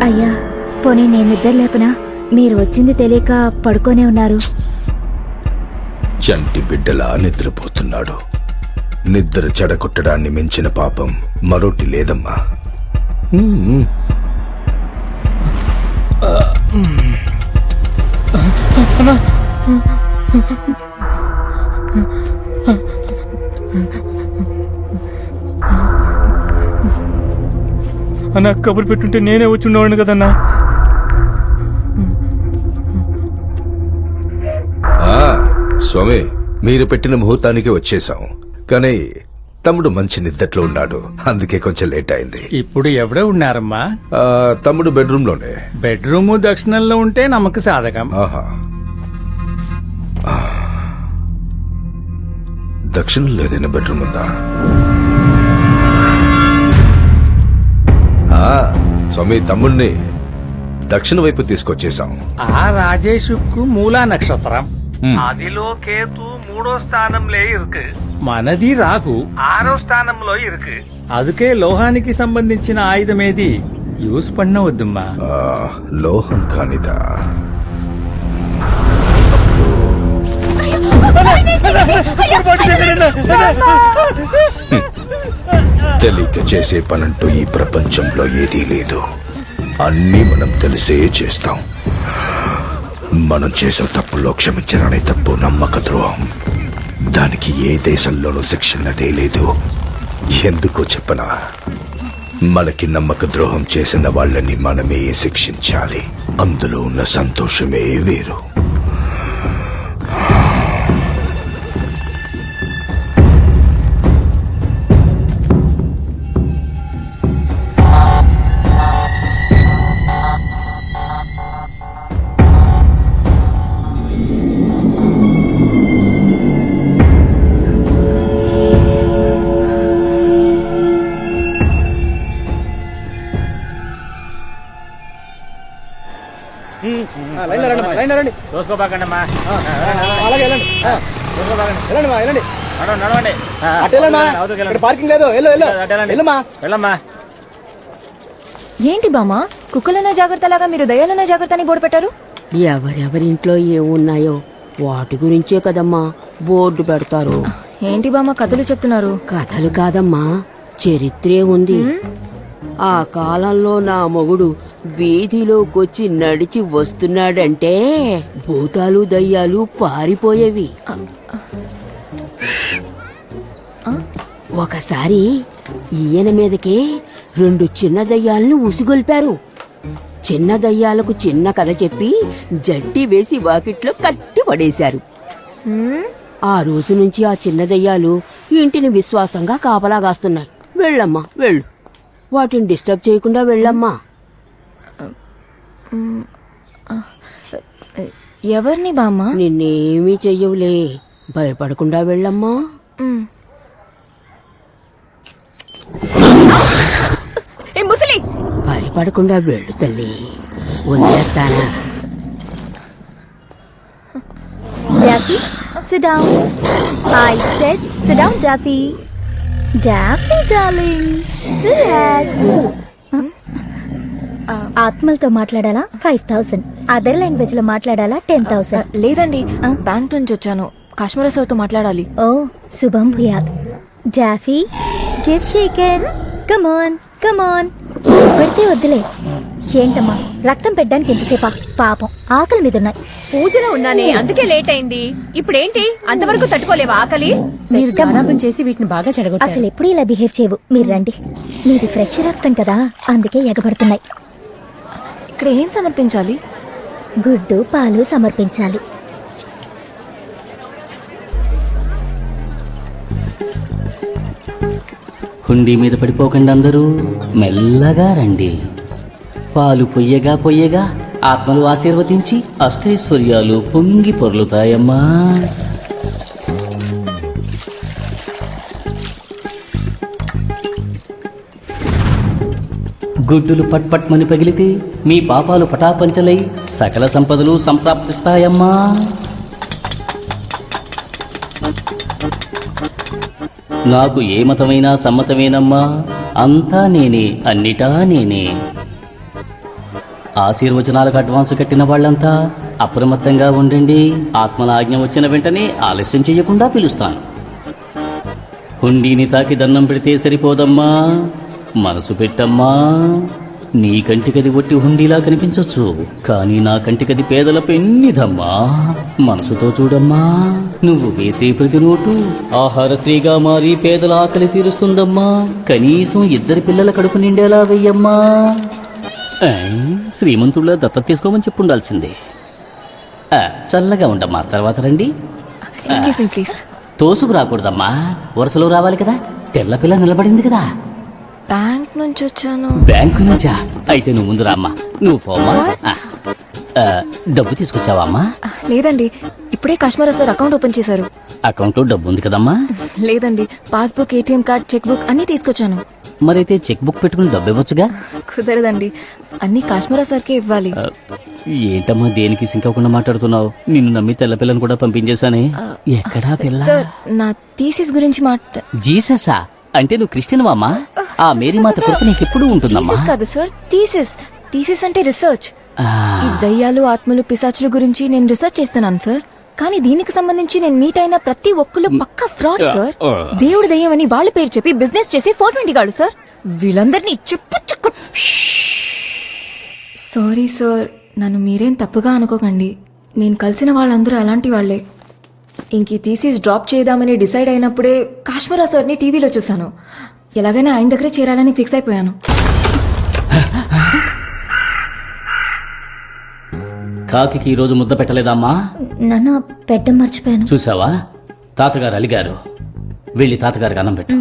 అయ్యా, పోనీ నేను నిద్ర లేపనా? మీరు వచ్చింది తెలియక పడుకోనే ఉన్నారు. చంటి బిడ్డలా నిద్రపోతున్నాడు. నిద్ర చెడగొట్టడాన్ని మించిన పాపం మరొకటి లేదమ్మా. అన్నా, కబురు పెట్టుంటే నేనే వచ్చి ఉండేవాడిని కదన్నా. స్వామి, మీరు పెట్టిన ముహూర్తానికి వచ్చేసాం. కానీ తమ్ముడు మంచి నిద్దట్లో ఉన్నాడు, అందుకే కొంచెం లేట్ అయింది. ఇప్పుడు ఎవడే ఉన్నారమ్మా? తమ్ముడు బెడ్రూమ్ లోనే. బెడ్రూమ్ దక్షిణంలో ఉంటే నమ్మక సాధకం. దక్షిణంలో ఏదైనా బెడ్రూమ్ ఉందా? స్వామి, తమ్ముడిని దక్షిణ వైపు తీసుకొచ్చేసాం. ఆ రాజేషుకు మూలా నక్షత్రం, అదిలో కేతు 3వ స్థానంలో ఇరుకు, మనది రాహు 6వ స్థానంలో ఇరుకు. అందుకే లోహానికి సంబంధించిన ఆయుధం ఏది యూస్ పన్నవద్దమ్మా. లోహం కానిదా? తెలియక చేసే పనంటూ ఈ ప్రపంచంలో ఏదీ లేదు. అన్నీ మనం తెలిసే చేస్తాం. మనం చేసే తప్పుల్లో క్షమించరాని తప్పు నమ్మక ద్రోహం. దానికి ఏ దేశంలోనూ శిక్షణదే లేదు. ఎందుకో చెప్పనా? మనకి నమ్మక ద్రోహం చేసిన వాళ్ళని మనమే శిక్షించాలి. అందులో ఉన్న సంతోషమే వేరు. ఏంటి బామ్మ, కుక్కలనే జాగ్రత్తలాగా మీరు దయ్యాలనే జాగ్రత్త అని బోర్డు పెట్టారు? ఎవరెవరింట్లో ఏమున్నాయో వాటి గురించే కదమ్మా బోర్డు పెడతారు. ఏంటి బామ్మ కథలు చెప్తున్నారు? కథలు కాదమ్మా, చరిత్రే ఉంది. ఆ కాలంలో నా మొగుడు వీధిలోకొచ్చి నడిచి వస్తున్నాడంటే భూతాలు దయ్యాలు పారిపోయేవి. ఒకసారి ఈయన మీదకే 2 చిన్న దయ్యాలను ఉసిగొల్పారు. చిన్న దయ్యాలకు చిన్న కథ చెప్పి జట్టి వేసి వాకిట్లో కట్టి పడేశారు. ఆ రోజు నుంచి ఆ చిన్న దయ్యాలు ఇంటిని విశ్వాసంగా కాపలాగాస్తున్నాయి. వెళ్ళమ్మా వెళ్ళు, వాటిని డిస్టర్బ్ చేయకుండా వెళ్ళమ్మా. ఎవరిని బామ్మ? నిన్నేమీ చెయ్యవులే, భయపడకుండా వెళ్ళమ్మా. ముసలి, భయపడకుండా వెళ్ళు తల్లి, వదిలేస్తానా. Daffy, sit down. I said sit down, Daffy. Daffy, darling, relax. ఆత్మలతో మాట్లాడాలా 5000, అదర్ లాంగ్వేజ్ లో మాట్లాడాలా 10,000. లేదండి, బ్యాంక్ నుంచి వచ్చాను. కాశ్మీర సార్ తో మాట్లాడాలి. ఓ, శుభం భూయాత్. జాఫీ, give shaken. Come on, come on. పెడితే వద్దులే. ఏంటమ్మా, రక్తం పెట్టడానికి ఎంతసేపా? పాపం ఆకలి మీద ఉన్నాయి. పూజలో ఉన్నానే, అందుకే లేట్ అయింది. ఇప్పుడేంటి అంతవరకు తట్టుకోలేవా ఆకలి? మీరు గమనం చేసి వీటిని బాగా చెడగొట్టారు. అసలు ఎప్పుడు ఇలా బిహేవ్ చేయవు. మీరు రండి, మీది ఫ్రెష్ రక్తం కదా, అందుకే ఎగబడుతున్నాయి. ఇక్కడ ఏం సమర్పించాలి? గుడ్డు పాలు సమర్పించాలి. హుండీ మీద పడిపోకండి అందరూ, మెల్లగా రండి. పాలు పొయ్యగా పొయ్యగా ఆత్మలు ఆశీర్వదించి అష్టైశ్వర్యాలు పొంగి పొర్లుతాయమ్మా. గుడ్డులు పట్పట్మని పగిలితే మీ పాపాలు పటాపంచలై సకల సంపదలు సంప్రాప్తిస్తాయమ్మా. నాకు ఏ మతమైనా సమ్మతమేనమ్మా, అంతా నేనే, అన్నిటా నేనే. ఆశీర్వచనాలకు అడ్వాన్స్ కట్టిన వాళ్ళంతా అప్రమత్తంగా ఉండండి. ఆత్మల ఆజ్ఞ వచ్చిన వెంటనే ఆలస్యం చెయ్యకుండా పిలుస్తాను. హుండీని తాకి దండం పెడితే సరిపోదమ్మా, మనసు పెట్టమ్మా. నీ కంటికది ఒట్టి హుండీలా కనిపించొచ్చు, కానీ నా కంటికది పేదల పెన్నిదమ్మా. మనసుతో చూడమ్మా, నువ్వు వేసే ప్రతి నోటు ఆహార స్త్రీగా మారి పేదల ఆకలి తీరుస్తుందమ్మా. కనీసం 2 పిల్లల కడుపు నిండేలా వెయ్యమ్మా. శ్రీమంతుళ్ళ దత్తత తీసుకోమని చెప్పుండాల్సిందే. చల్లగా ఉండమ్మా, తర్వాత రండి. Excuse me please. తోసుకు రాకూడదమ్మా, వరుసలో రావాలి కదా. తెల్ల పిల్ల నిలబడింది కదా. బ్యాంక్ నుంచి వచ్చాను. బ్యాంకు నుంచా? అయితే నువ్వు ముందు రామ్మా. నువ్వు పోమ్మా. డబ్బు తీసుకొచ్చావా అమ్మా? లేదండి, ఇప్పుడే కాశ్మీరా సార్ అకౌంట్ ఓపెన్ చేశారు. అకౌంట్లో డబ్బు ఉంది కదమ్మా. లేదండి, passbook, ATM card, cheque book అన్ని తీసుకొచ్చాను. మరైతే చెక్ బుక్ పెట్టుకుని డబ్బు ఇవ్వచ్చుగా. కుదరదండి, అన్ని కాశ్మీరా సార్కే ఇవ్వాలి. ఏంటమ్మా దేనికి సింకకుండా మాట్లాడుతున్నావు? నిన్ను నమ్మి తెల్ల పిల్లని కూడా పంపించేశానే. ఎక్కడా పిల్ల? సార్, నా థీసిస్ గురించి జీససా? అంటే నువ్వు క్రిస్టియన్ అమ్మా? ఆ మేరీ మాత కృప నీకు ఎప్పుడు ఉంటుందమ్మా. జీసస్ కాదు సార్, థీసిస్. థీసిస్ అంటే రీసెర్చ్. ఈ దయ్యాలు, ఆత్మలు, పిశాచుల గురించి నేను రీసెర్చ్ చేస్తున్నాను సార్. కానీ దీనికి సంబంధించి నేను మీట్ అయిన ప్రతి ఒక్కళ్ళు పక్కా ఫ్రాడ్ సార్. దేవుడి దయ్యం అని వాళ్ళ పేరు చెప్పి బిజినెస్ చేసి 420 గాడు సార్. వీళ్ళందరినీ చెప్పు. సారీ సార్, నన్ను మీరేం తప్పుగా అనుకోకండి. నేను కలిసిన వాళ్ళందరూ అలాంటి వాళ్లే. ఇంక థీసిస్ డ్రాప్ చేద్దామని డిసైడ్ అయినప్పుడే కాశ్మీరా సార్ని టీవీలో చూశాను. ఎలాగైనా ఆయన దగ్గరే చేరాలని ఫిక్స్ అయిపోయాను. కాకి ఈ రోజు ముద్ద పెట్టలేదమ్మా? నాన్న పెట్టడం మర్చిపోయాను. చూసావా, తాతగారు అలిగారు. వెళ్ళి తాతగారికి అన్నం పెట్టు.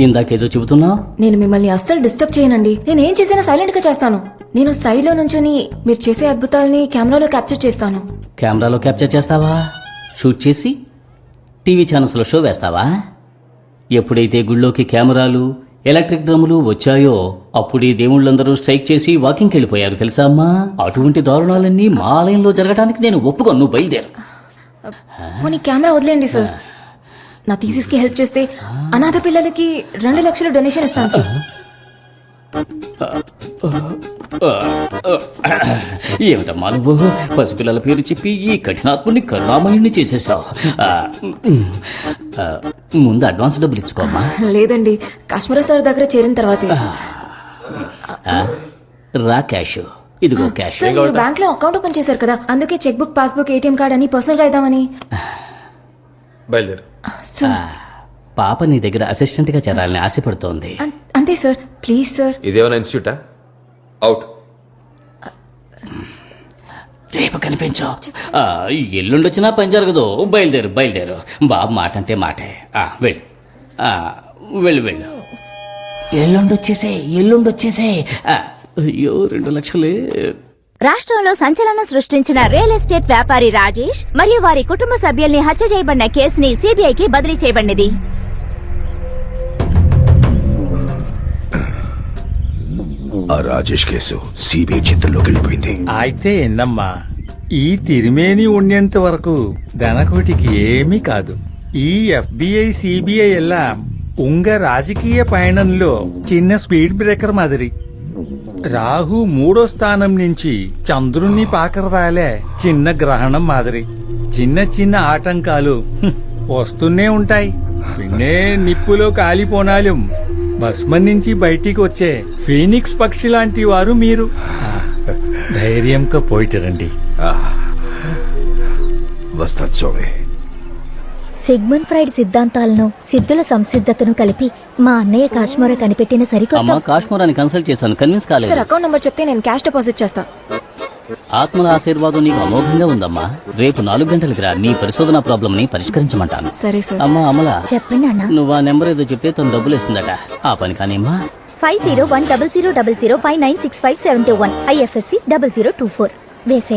ఇందాకేదో చెబుతున్నావు. నేను మిమ్మల్ని అస్సలు డిస్టర్బ్ చేయనండి. నేనేం చేసినా సైలెంట్ గా చేస్తాను. నేను సైడ్ లో నుంచొని మీరు చేసే అద్భుతాలని కెమెరాలో క్యాప్చర్ చేస్తాను. కెమెరాలో క్యాప్చర్ చేస్తావా? షూట్ చేసి టీవీ ఛానల్స్ లో షో వేస్తావా? ఎప్పుడైతే గుళ్ళోకి కెమెరాలు, ఎలక్ట్రిక్ డ్రమ్ములు వచ్చాయో అప్పుడే దేవుళ్ళందరూ స్ట్రైక్ చేసి వాకింగ్కి వెళ్ళిపోయారు తెలుసా అమ్మా. అటువంటి దారుణాలన్నీ మా ఆలయంలో జరగడానికి నేను ఒప్పుకోను. నువ్వు బయలుదేరు. పోనీ కెమెరా వదిలేండి సార్. నా థీసిస్ కి హెల్ప్ చేస్తే అనాథ పిల్లలకి 2 లక్షలు డొనేషన్ ఇస్తాను సార్. ఏమిటమ్మా నువ్వు పసిపిల్లల పేరు చెప్పి ఈ కఠినాత్ముని కరుణామయుణ్ణి చేసేసావు. ముందు అడ్వాన్స్ డబ్బులు ఇచ్చుకోమ్మా. లేదండి, కాశ్మీరా సార్ దగ్గర చేరిన తర్వాతే. రా క్యాష్. ఇదిగో క్యాష్. సార్, మీరు బ్యాంక్ లో అకౌంట్ ఓపెన్ చేశారు కదా, అందుకే cheque book, passbook, ATM card అని పర్సనల్ గా ఇద్దామని. బయలుదేరు. సార్, పాప నీ దగ్గర అసిస్టెంట్ గా చేరాలని ఆశపడుతోంది. అంతే సార్, ప్లీజ్ సార్. ఇదేమైనా ఇన్స్టిట్యూటా? అవుట్. రేపు కనిపించు. ఎల్లుండొచ్చినా పని జరగదు. బయలుదేరు బయలుదేరు. బాబు మాట అంటే మాటే. వెళ్ళు వెళ్ళు. ఎల్లుండొచ్చేసే. అయ్యో 2 లక్షలే. రాష్ట్రంలో సంచలనం సృష్టించిన రియల్ ఎస్టేట్ వ్యాపారి రాజేష్ మరియు వారి కుటుంబ సభ్యుల్ని హత్య చేయబడిన కేసుని సిబిఐకి బదిలీ చేయబడినది. ఆ రాజేష్ కేసు సిబిఐ చేతుల్లోకి వెళ్ళిపోయింది. అయితే ఎన్నమ్మా, ఈ తిరిమేని ఉండేంత వరకు ధనకోటికి ఏమీ కాదు. ఈ ఎఫ్బిఐ, సిబిఐ ఎల్లాం ఉంగ రాజకీయ పయనంలో చిన్న స్పీడ్ బ్రేకర్ మాదిరి. రాహు 3వ స్థానం నుంచి చంద్రుణ్ణి పాకరదాలే చిన్న గ్రహణం మాదిరి. చిన్న చిన్న ఆటంకాలు వస్తూనే ఉంటాయి. పిన్నే నిప్పులో కాలిపోనాലും భస్మం నుంచి బయటికి వచ్చే ఫీనిక్స్ పక్షి లాంటి వారు మీరు. ధైర్యంగా పోయిட்டு రండి. వస్తాను స్వామి. సిగ్మండ్ ఫ్రైడ్ సిద్ధాంతాలను, సిద్ధుల సంసిద్ధతను కలిపి మా అన్నయ్య కాశ్మీరా కనిపెట్టిన సరికొత్త. అమ్మా కాశ్మీరాన్ని కన్సల్ట్ చేశాను, కన్విన్స్ కాలేదు. సార్, అకౌంట్ నంబర్ చెప్తే నేను క్యాష్ డిపాజిట్ చేస్తా. ఆత్మల ఆశీర్వాదం నీకు అమోఘంగా ఉందమ్మా. రేపు 4 గంటలకి రా, నీ పరిశోధన ప్రాబ్లం ని పరిష్కరించమంటాను. సరే సార్. అమ్మా అమల, చెప్పండి నాన్న. నువ్వు ఆ నెంబర్ ఏదో చెప్తే తను డబ్బులు ఇస్తుందట. ఆ పని కానీమ్మా. 501005965721 IFSC 0024 వేసే